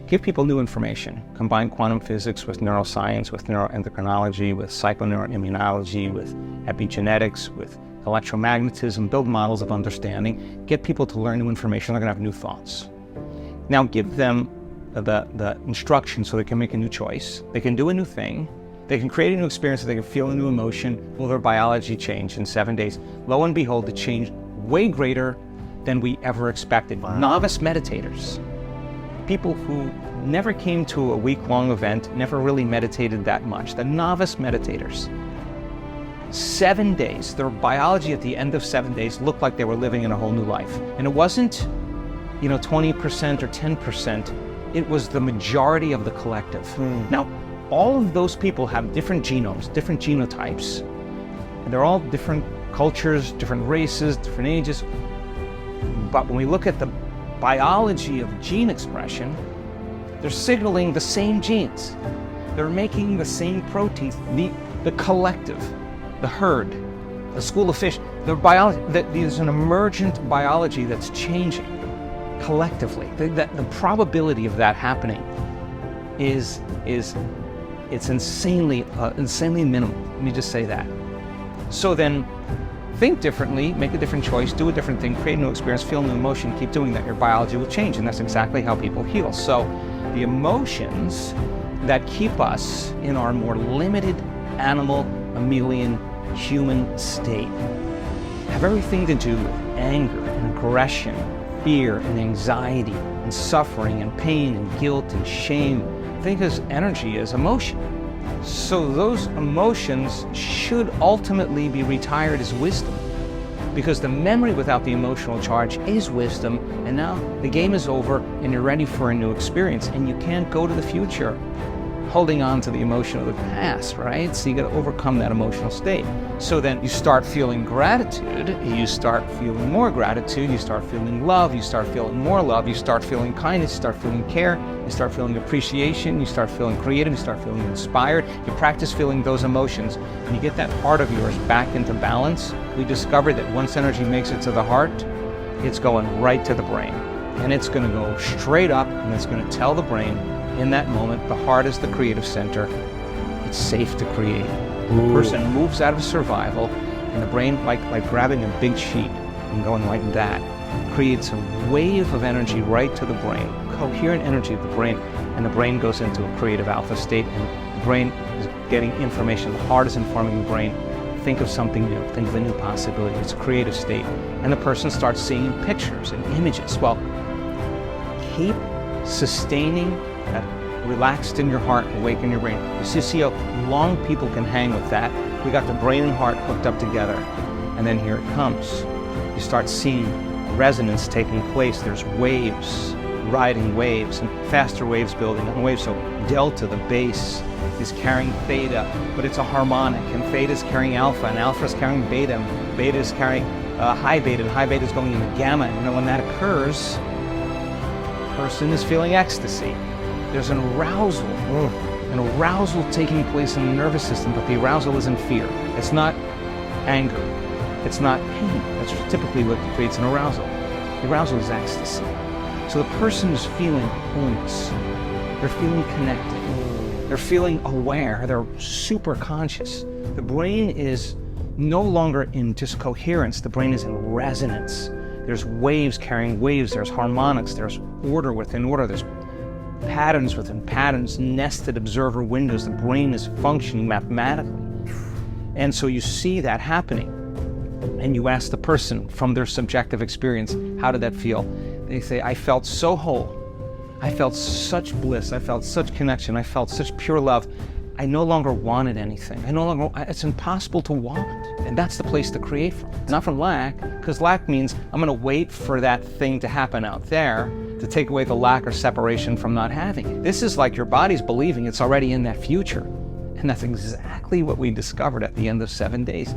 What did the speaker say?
give people new information, combine quantum physics with neuroscience, with neuroendocrinology, with psychoneuroimmunology, with epigenetics, with electromagnetism, build models of understanding, get people to learn new information, they're gonna have new thoughts. Now give them the instruction so they can make a new choice, they can do a new thing, they can create a new experience, so they can feel a new emotion. Will their biology change in 7 days? Lo and behold, it changed way greater than we ever expected. Wow. Novice meditators, people who never came to a week-long event, never really meditated that much, the novice meditators, 7 days, their biology at the end of 7 days looked like they were living in a whole new life. And it wasn't, 20% or 10%, it was the majority of the collective. Now, all of those people have different genomes, different genotypes, and they're all different cultures, different races, different ages. But when we look at the biology of gene expression, they're signaling the same genes. They're making the same proteins, the collective, the herd, the school of fish, the biology, there's an emergent biology that's changing collectively. The probability of that happening is insanely minimal. Let me just say that. So then, think differently, make a different choice, do a different thing, create a new experience, feel a new emotion, keep doing that, your biology will change, and that's exactly how people heal. So the emotions that keep us in our more limited animal, mammalian, human state have everything to do with anger and aggression, fear and anxiety and suffering and pain and guilt and shame. Think of energy as emotion. So those emotions should ultimately be retired as wisdom, because the memory without the emotional charge is wisdom, and now the game is over and you're ready for a new experience, and you can't go to the future holding on to the emotion of the past, right? So you got to overcome that emotional state. So then you start feeling gratitude, you start feeling more gratitude, you start feeling love, you start feeling more love, you start feeling kindness, you start feeling care, you start feeling appreciation, you start feeling creative, you start feeling inspired. You practice feeling those emotions, and you get that heart of yours back into balance. We discovered that once energy makes it to the heart, it's going right to the brain, and it's going to go straight up, and it's going to tell the brain, in that moment, the heart is the creative center. It's safe to create. The person moves out of survival, and the brain, like grabbing a big sheet and going like that, creates a wave of energy right to the brain, coherent energy of the brain, and the brain goes into a creative alpha state, and the brain is getting information. The heart is informing the brain, think of something new, think of a new possibility. It's a creative state. And the person starts seeing pictures and images. Well, keep sustaining that relaxed in your heart, awake in your brain. You see how long people can hang with that. We got the brain and heart hooked up together, and then here it comes. You start seeing resonance taking place. There's waves, riding waves, and faster waves building on waves. So delta, the bass, is carrying theta, but it's a harmonic, and theta is carrying alpha, and alpha is carrying beta, and beta is carrying high beta, and high beta is going into gamma. And when that occurs, the person is feeling ecstasy. There's an arousal taking place in the nervous system, but the arousal isn't fear. It's not anger. It's not pain. That's typically what creates an arousal. The arousal is ecstasy. So the person is feeling wholeness. They're feeling connected. They're feeling aware. They're super conscious. The brain is no longer in just coherence. The brain is in resonance. There's waves carrying waves. There's harmonics. There's order within order. There's patterns within patterns, nested observer windows. The brain is functioning mathematically. And so you see that happening, and you ask the person from their subjective experience, how did that feel? They say, I felt so whole. I felt such bliss. I felt such connection. I felt such pure love. I no longer wanted anything. It's impossible to want. And that's the place to create from. Not from lack, because lack means I'm going to wait for that thing to happen out there to take away the lack or separation from not having it. This is like your body's believing it's already in that future. And that's exactly what we discovered at the end of 7 days.